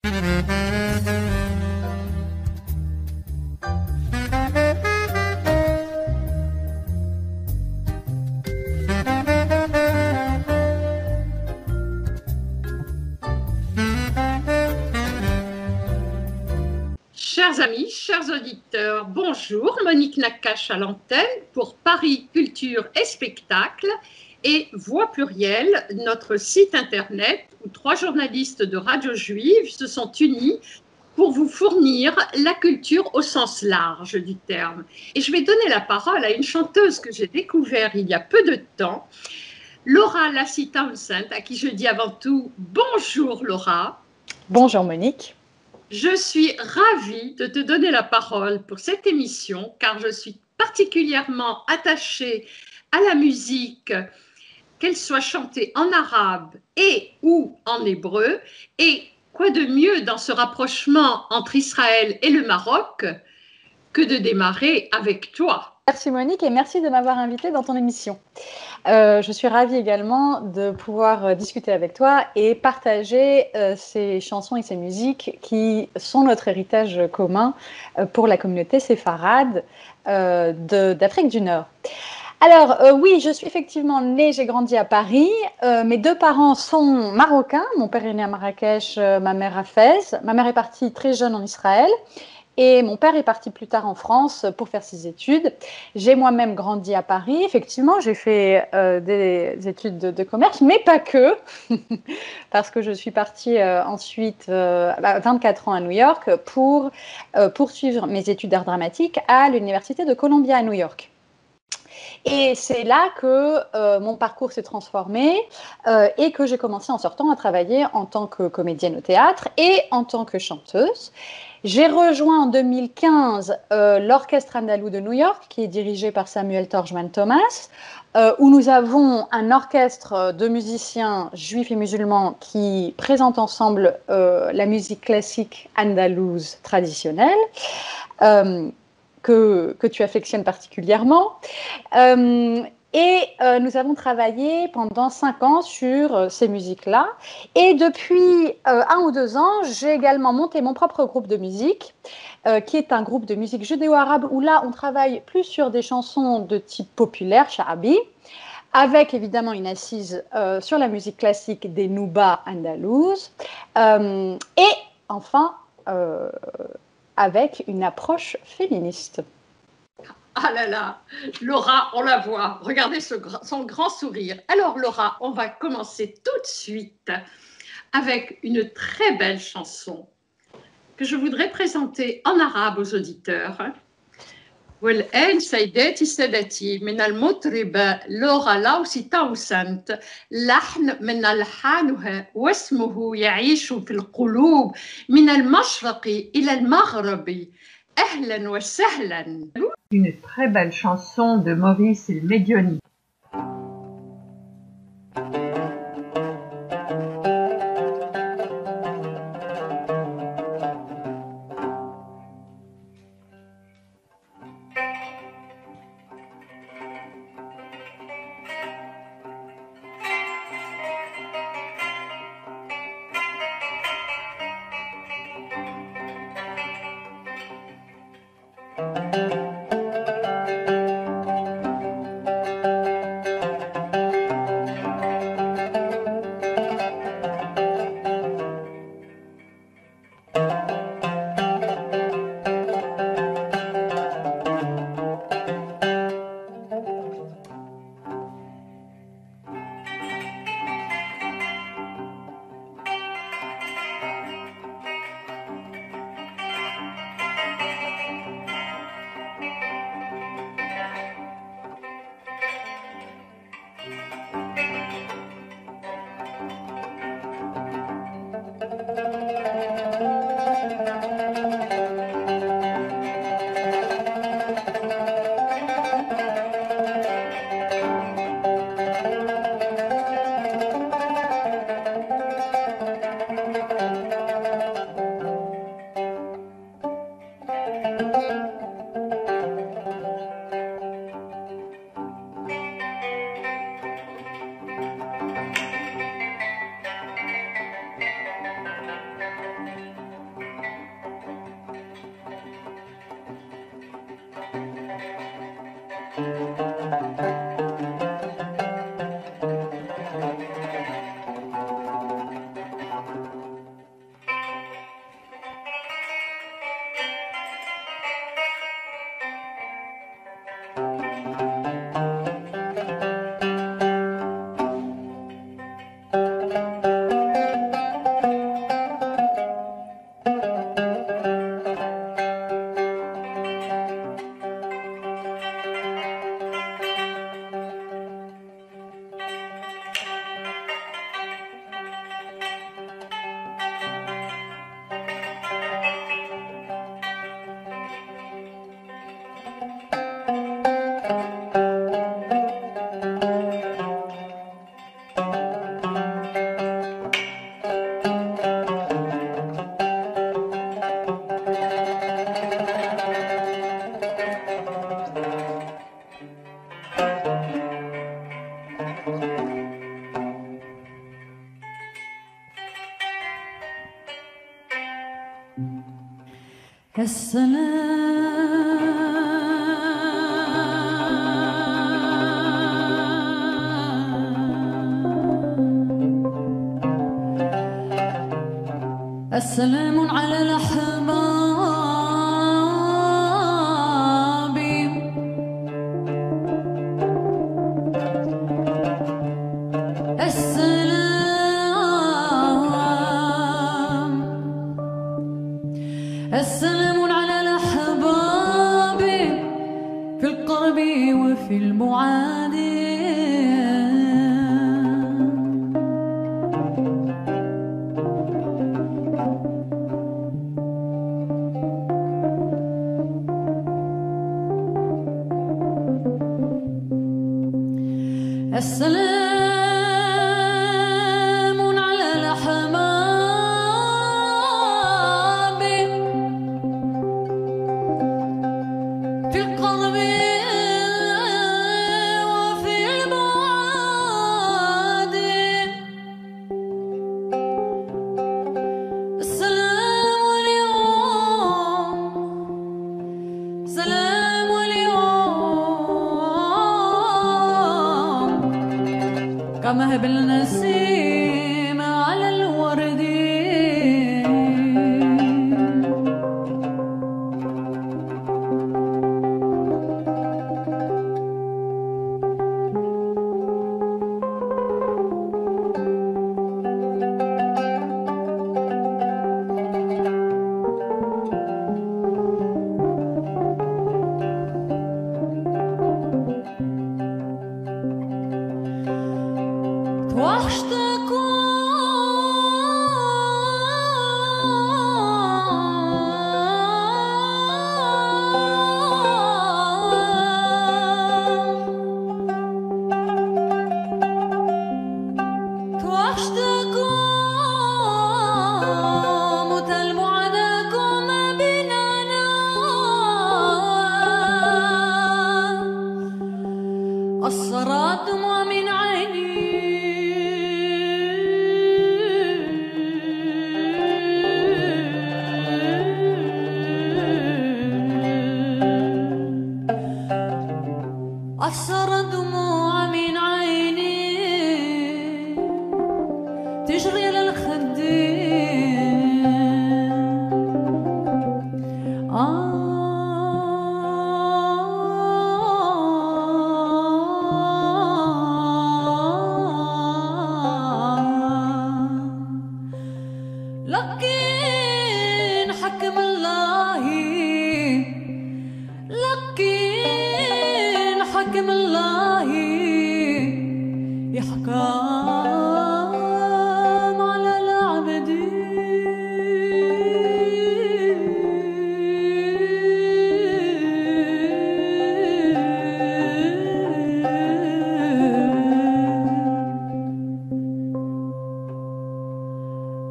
Chers amis, chers auditeurs, bonjour, Monique Nakache à l'antenne pour Paris Culture et Spectacle et Voix Plurielle, notre site internet où 3 journalistes de Radio Juive se sont unis pour vous fournir la culture au sens large du terme. Et je vais donner la parole à une chanteuse que j'ai découverte il y a peu de temps, Laura Lassie Townsend, à qui je dis avant tout bonjour Laura. Bonjour Monique. Je suis ravie de te donner la parole pour cette émission car je suis particulièrement attachée à la musique, qu'elle soit chantée en arabe et ou en hébreu. Et quoi de mieux dans ce rapprochement entre Israël et le Maroc que de démarrer avec toi. Merci Monique et merci de m'avoir invitée dans ton émission. Je suis ravie également de pouvoir discuter avec toi et partager ces chansons et ces musiques qui sont notre héritage commun pour la communauté séfarade d'Afrique du Nord. Alors oui, je suis effectivement née, j'ai grandi à Paris. Mes 2 parents sont marocains. Mon père est né à Marrakech, ma mère à Fès. Ma mère est partie très jeune en Israël. Et mon père est parti plus tard en France pour faire ses études. J'ai moi-même grandi à Paris. Effectivement, j'ai fait des études de commerce, mais pas que, parce que je suis partie ensuite à 24 ans à New York pour poursuivre mes études d'art dramatique à l'Université de Columbia à New York. Et c'est là que mon parcours s'est transformé et que j'ai commencé en sortant à travailler en tant que comédienne au théâtre et en tant que chanteuse. J'ai rejoint en 2015 l'Orchestre Andalou de New York, qui est dirigé par Samuel Torjman Thomas, où nous avons un orchestre de musiciens juifs et musulmans qui présentent ensemble la musique classique andalouse traditionnelle. Que tu affectionnes particulièrement. Nous avons travaillé pendant 5 ans sur ces musiques-là. Et depuis 1 ou 2 ans, j'ai également monté mon propre groupe de musique, qui est un groupe de musique judéo-arabe, où là, on travaille plus sur des chansons de type populaire, sha'abi, avec évidemment une assise sur la musique classique des Nouba andalouses. Et enfin, avec une approche féministe. Ah là là, Laura, on la voit. Regardez son grand sourire. Alors Laura, on va commencer tout de suite avec une très belle chanson que je voudrais présenter en arabe aux auditeurs. والآن سيداتي سادتي من المطربة لورا لاوسي تاوسنت لحن من ألحانها واسمه يعيش في القلوب من المشرق إلى المغرب أهلا وسهلا. Une très belle chanson de Maurice El Medioni. السلام على الأحباب السلام على الأحباب في القرب وفي البعاد السلام على الأحباب في القرب وفي البعد السلام اليوم سلام اليوم كمهب النسيم على الورد الصرات دموع من عيني الصرات دموع من عيني تجري للخدين لكن حكم الله لكن حكم الله يحكم على العبد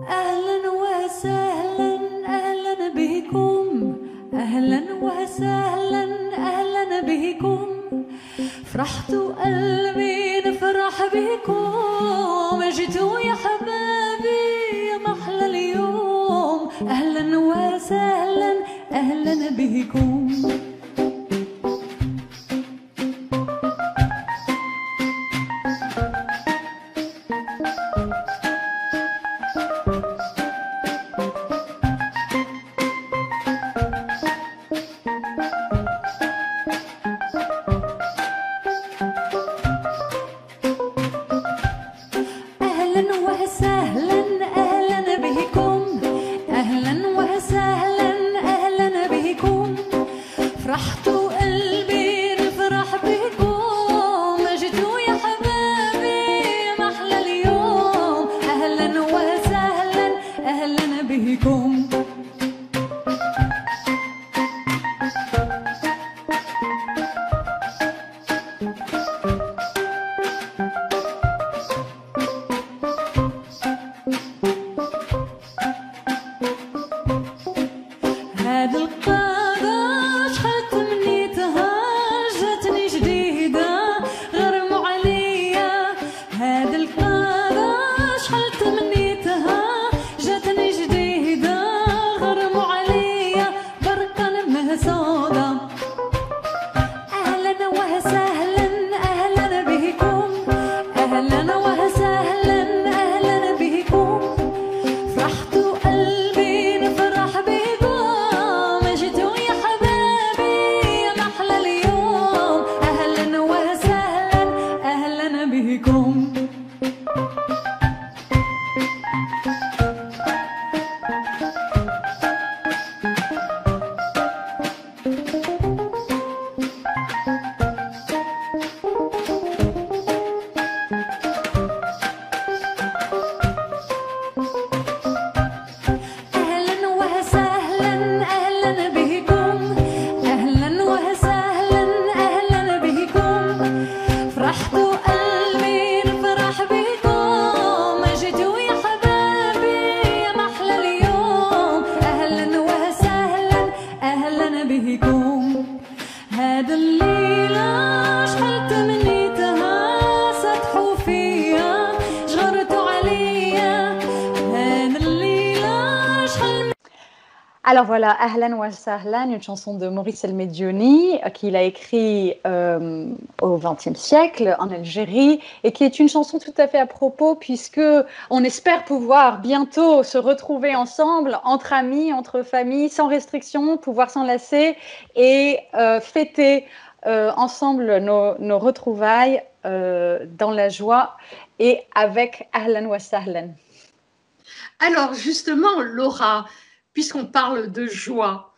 أهلا وسهلا أهلا بكم أهلا وسهلا أهلا بكم فرحت قلبي نفرح بكم جيتوا يا حبابي يا محلى اليوم أهلا وسهلا أهلا بكم أهلا وسهلا أهلا بكم أهلا وسهلا أهلا بكم Alors voilà, Ahlan wa Sahlan, une chanson de Maurice El Medioni qu'il a écrit au XXe siècle en Algérie et qui est une chanson tout à fait à propos puisque on espère pouvoir bientôt se retrouver ensemble entre amis, entre familles, sans restriction, pouvoir s'enlacer et fêter ensemble nos retrouvailles dans la joie et avec Ahlan wa Sahlan. Alors justement, Laura, puisqu'on parle de joie,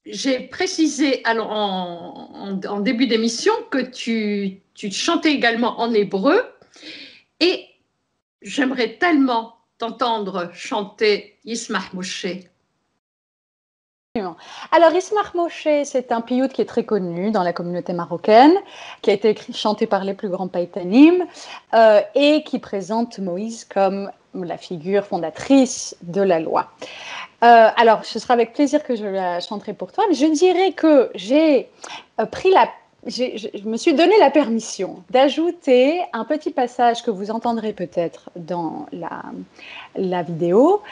j'ai précisé alors, en début d'émission que tu chantais également en hébreu et j'aimerais tellement t'entendre chanter Yismah Moshe. Alors, Ismah Moshe, c'est un piout qui est très connu dans la communauté marocaine, qui a été chanté par les plus grands païtanim et qui présente Moïse comme la figure fondatrice de la loi. Alors, ce sera avec plaisir que je la chanterai pour toi, mais je dirais que je me suis donné la permission d'ajouter un petit passage que vous entendrez peut-être dans la vidéo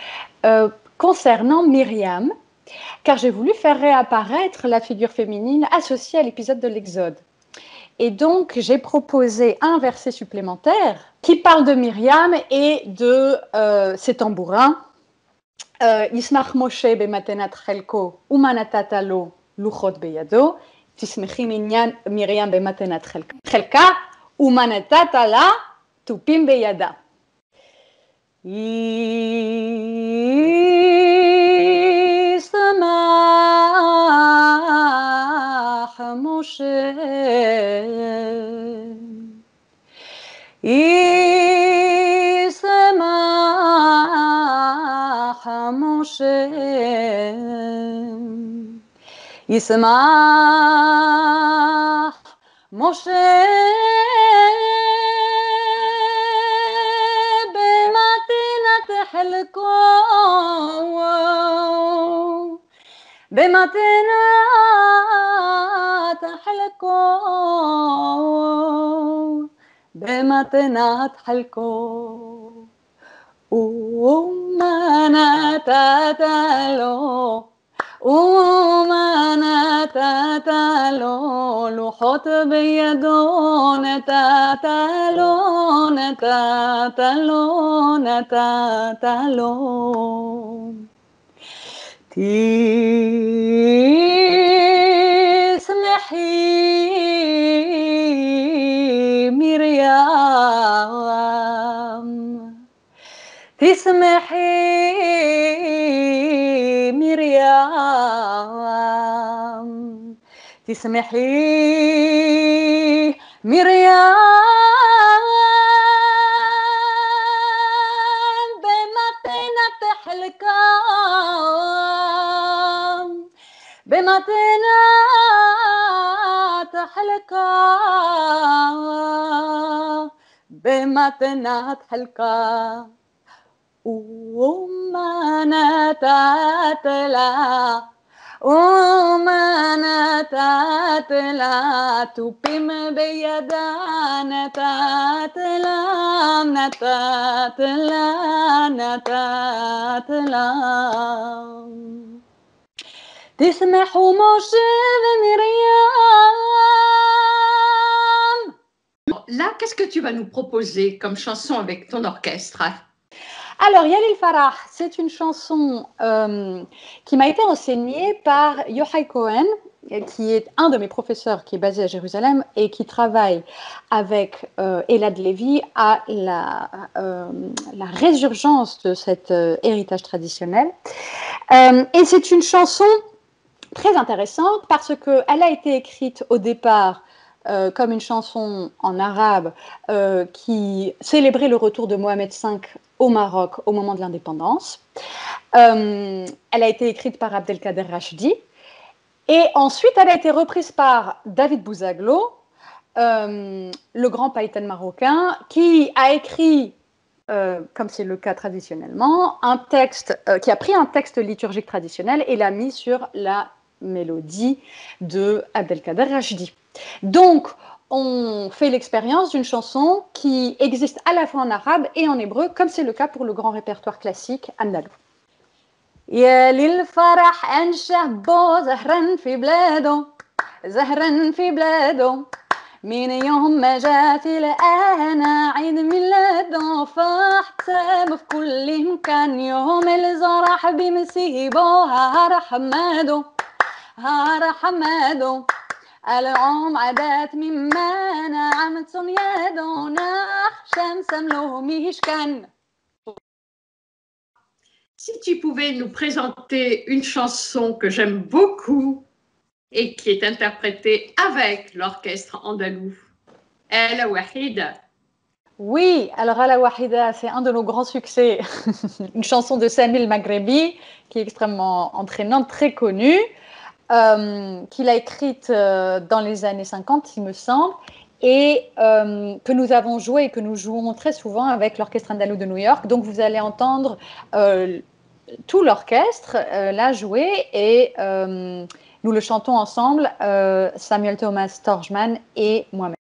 concernant Myriam, car j'ai voulu faire réapparaître la figure féminine associée à l'épisode de l'Exode. Et donc, j'ai proposé un verset supplémentaire qui parle de Myriam et de ses tambourins. Yismach Moshe bematenat chelko umanatata lo luchot beyado, tismechi Myriam bematenat chelka umanatata la tupim beyada. Yismach Moshe Yismach Moshe Yismach Moshe b'matenat chelko b'matenat chelko b'matenat chelko ומה נתת לו, ומה נתת לו, לוחות בידו נתת לו, נתת לו, נתת לו. תשמחי מרים, תשמחי מרים, תשמחי מרים, במתנת חלקה, במתנת חלקה, במתנת חלקה. وما نتات لا وما نتات لا تبم بيدا نتات لا نتات لا نتات لا تسمح موسى ومريم. Là, qu'est-ce que tu vas nous proposer comme chanson avec ton orchestre? Alors, Yalil Farah, c'est une chanson qui m'a été enseignée par Yochai Cohen, qui est un de mes professeurs qui est basé à Jérusalem et qui travaille avec Elad Levi à la résurgence de cet héritage traditionnel. Et c'est une chanson très intéressante parce qu'elle a été écrite au départ comme une chanson en arabe qui célébrait le retour de Mohamed V au Maroc au moment de l'indépendance. Elle a été écrite par Abdelkader Rachdi et ensuite elle a été reprise par David Bouzaglo, le grand païten marocain, qui a écrit, comme c'est le cas traditionnellement, un texte, qui a pris un texte liturgique traditionnel et l'a mis sur la mélodie de Abdelkader Rachdi. Donc, on fait l'expérience d'une chanson qui existe à la fois en arabe et en hébreu, comme c'est le cas pour le grand répertoire classique andalou. يا للفرح انشبوا زهرا في بلاده زهرا في بلاده من يوم ما جات لقانا عيد ميلاده فاحتسب في كل مكان يوم الزرح بمسيبه هار حماده هار حماده العوم عادات مما نعمت ياده ناخ شمس ملوه ميشكن. Si tu pouvais nous présenter une chanson que j'aime beaucoup et qui est interprétée avec l'orchestre andalou, El Wahida. Oui, alors Ala Wahida, c'est un de nos grands succès, une chanson de Sami Maghrebi qui est extrêmement entraînante, très connue, qu'il a écrite dans les années 50, il me semble, et que nous avons joué et que nous jouons très souvent avec l'Orchestre Andalou de New York. Donc vous allez entendre tout l'orchestre l'a joué et nous le chantons ensemble, Samuel Thomas Torjman et moi-même.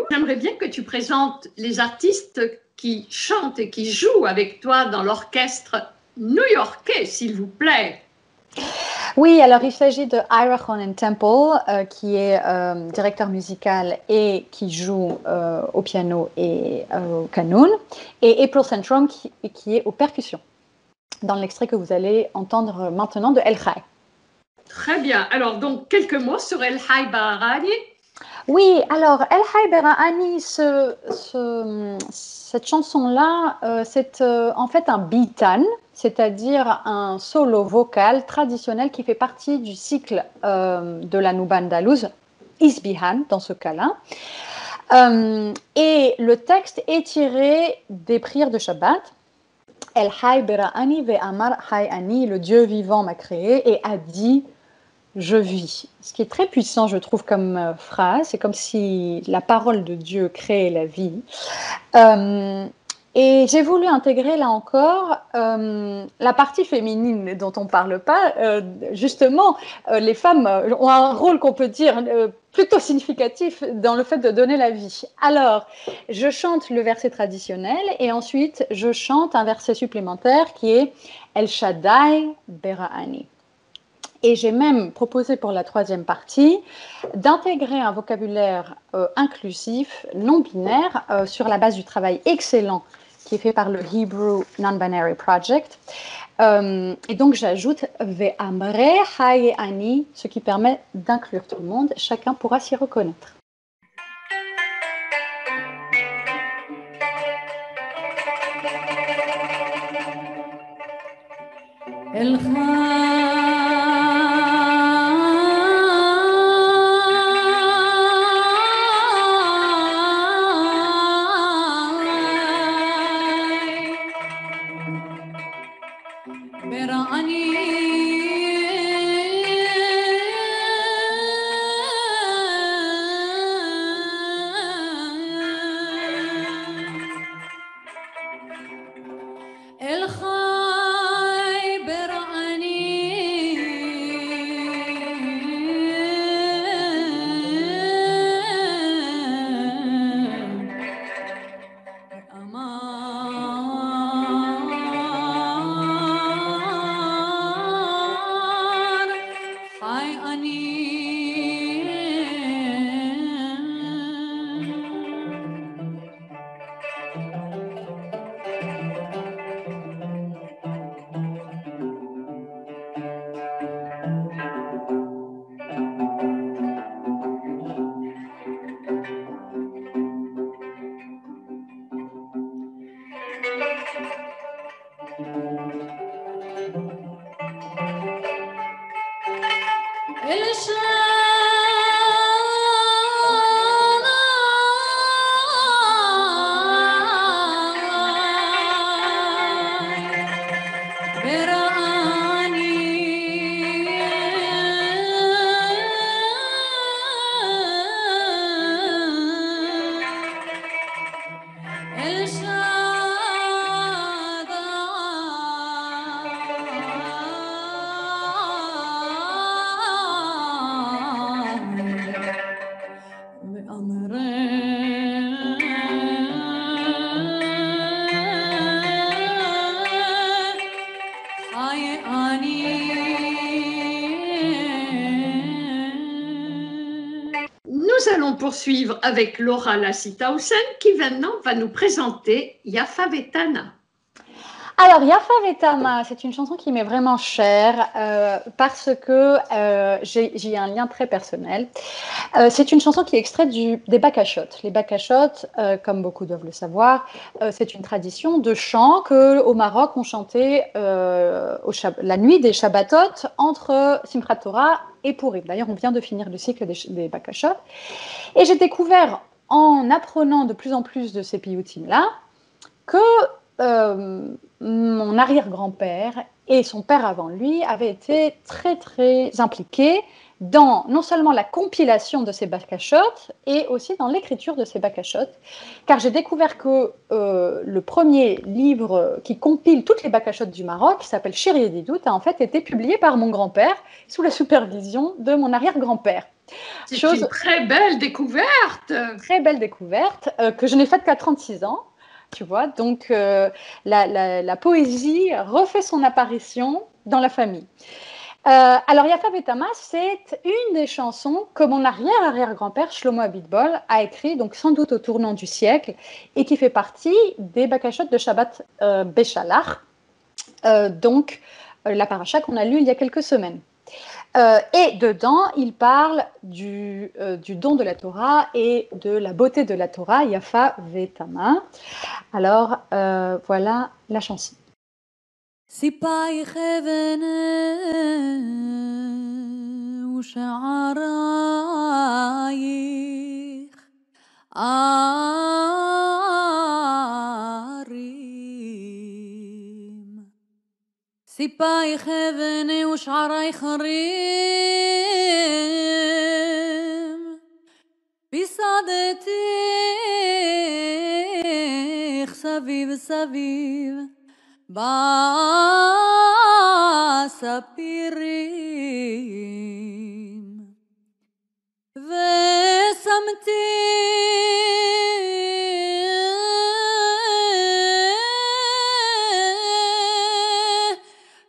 J'aimerais bien que tu présentes les artistes qui chantent et qui jouent avec toi dans l'orchestre new-yorkais, s'il vous plaît. Oui, alors il s'agit de Ira Ronen Temple, qui est directeur musical et qui joue au piano et au canon, et April Centrum qui est aux percussions, dans l'extrait que vous allez entendre maintenant de El Chai. Très bien. Alors, donc, quelques mots sur El Chai Barani. Oui, alors El Chai Bera'ani, cette chanson-là, c'est en fait un bitan, c'est-à-dire un solo vocal traditionnel qui fait partie du cycle de la Nouba andalouse, Isbihan dans ce cas-là. Et le texte est tiré des prières de Shabbat. El Chai Bera'ani ve'amar Chai Ani, le Dieu vivant m'a créé et a dit je vis. Ce qui est très puissant, je trouve, comme phrase. C'est comme si la parole de Dieu créait la vie. Et j'ai voulu intégrer, là encore, la partie féminine dont on ne parle pas. Justement, les femmes ont un rôle qu'on peut dire plutôt significatif dans le fait de donner la vie. Alors, je chante le verset traditionnel et ensuite, je chante un verset supplémentaire qui est « El Shaddai Bera'ani ». Et j'ai même proposé pour la troisième partie d'intégrer un vocabulaire inclusif, non binaire, sur la base du travail excellent qui est fait par le Hebrew Non-Binary Project. Et donc j'ajoute Ve'amre Haye Ani, ce qui permet d'inclure tout le monde. Chacun pourra s'y reconnaître. Nous allons poursuivre avec Laura Lassita-Houssen qui maintenant va nous présenter Yafa Vetana. Alors, Yafa Vetama, c'est une chanson qui m'est vraiment chère parce que j'ai un lien très personnel. C'est une chanson qui est extraite des Bakashot. Les Bakashot, comme beaucoup doivent le savoir, c'est une tradition de chant qu'au Maroc, on chantait la nuit des Shabbatot entre Simchat Torah et Purim. D'ailleurs, on vient de finir le cycle des Bakashot. Et j'ai découvert en apprenant de plus en plus de ces piyutim-là, que mon arrière-grand-père et son père avant lui avaient été très, très impliqués dans non seulement la compilation de ces bakashot et aussi dans l'écriture de ces bakashot, car j'ai découvert que le premier livre qui compile toutes les bakashot du Maroc, qui s'appelle Shir Yedidout, a en fait été publié par mon grand-père sous la supervision de mon arrière-grand-père. C'est une très belle découverte. Très belle découverte que je n'ai faite qu'à 36 ans. Tu vois, donc la poésie refait son apparition dans la famille. Alors, Yafa Betama, c'est une des chansons que mon arrière-arrière-grand-père, Shlomo Abitbol, a écrit, donc sans doute au tournant du siècle, et qui fait partie des Bakashot de Shabbat Béchalach, donc la paracha qu'on a lue il y a quelques semaines. Et dedans, il parle du don de la Torah et de la beauté de la Torah, Yafa Vetama. Alors, voilà la chanson. سباي خذنا وشعرايخ عريم سباي خذنا وشعرايخ ريم بصادتك سبيب سبيب בספירים ושמתי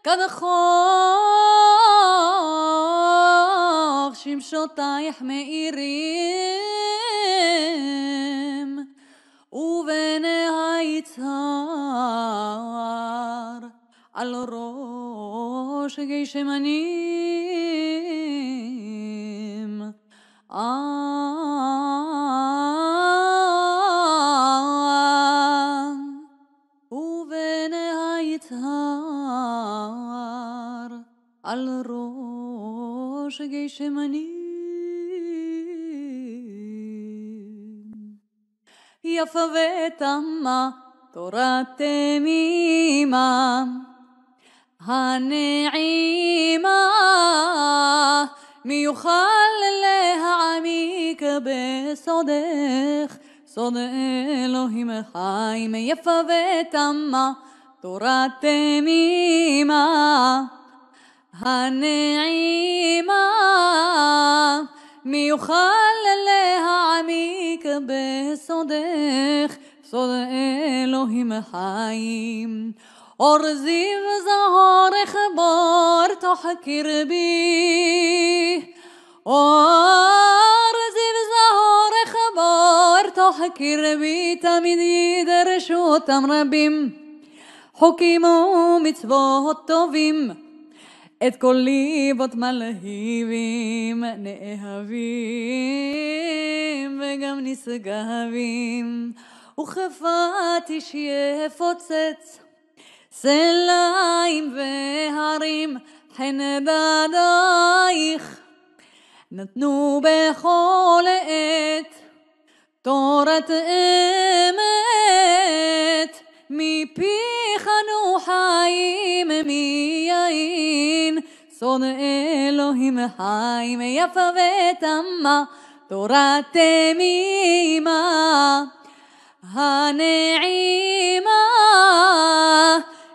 כדחוך שמשותייך מאירים ובני היצהר על ראש גשמנים ובני היצהר על ראש גשמנים יפה ותמה תורת תמימה הנעימה מיוחל להעמיק בסודך סוד אלוהים חיים יפה ותמה תורת תמימה הנעימה מיוחל להעמיק בסודך סוד אלוהים חיים אור זיו זהורך בור תחקיר בי אור זיו זהורך בור תחקיר בי תמיד ידרשו אותם רבים חוקים ומצוות טובים את כל ליבות מלהיבים נאהבים וגם נשגבים וכפתי שיפוצץ סלעים והרים חן בדייך נתנו בכל עת תורת אמת מפיך נו חיים מיין סוד אלוהים חיים יפה ותמה תורת תמימה הנעימה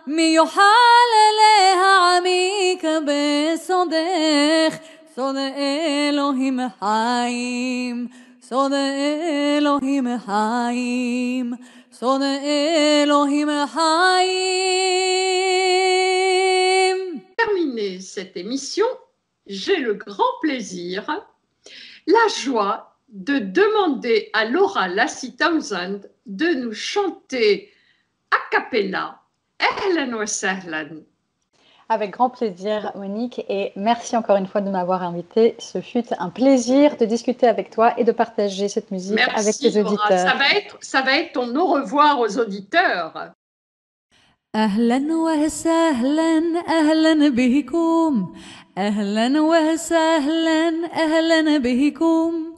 מיוחל להעמיק בסודך סוד אלוהים חיים סוד אלוהים חיים סוד אלוהים חיים. Terminer cette émission, j'ai le grand plaisir, la joie de demander à Laura Lassie Townsend de nous chanter a cappella Ahlan wa sahlan. Avec grand plaisir, Monique, et merci encore une fois de m'avoir invitée. Ce fut un plaisir de discuter avec toi et de partager cette musique avec tes auditeurs. Ça va être ton au revoir aux auditeurs. أهلا وسهلا أهلا بكم أهلا وسهلا أهلا بكم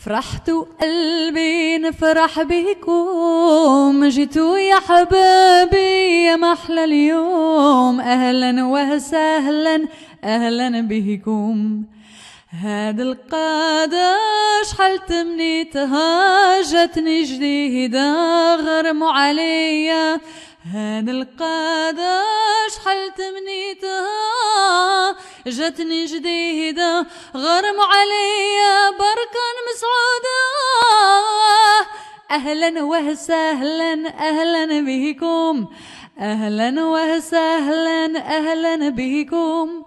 فرحت قلبي نفرح بكم جيتوا يا حبايبي يا محلى اليوم أهلا وسهلا أهلا بكم هاد القادة شحال تمنيتها جاتني جديدة غرموا عليا هاد القادة شحال تمنيتها جاتني جديدة غرموا عليا بركان مسعودة أهلا وسهلا أهلا بكم أهلا وسهلا أهلا بكم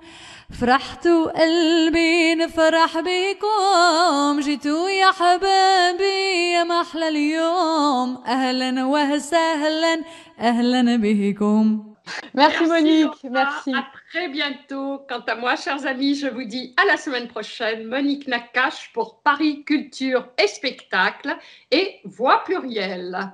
فرحت قلبي نفرح بكم جيتوا يا حبايبي يا محلى اليوم أهلا وسهلا أهلا بكم. Merci Monique, Laura. merci. À très bientôt. Quant à moi, chers amis, je vous dis à la semaine prochaine. Monique Nakache pour Paris Culture et Spectacle et Voix plurielle.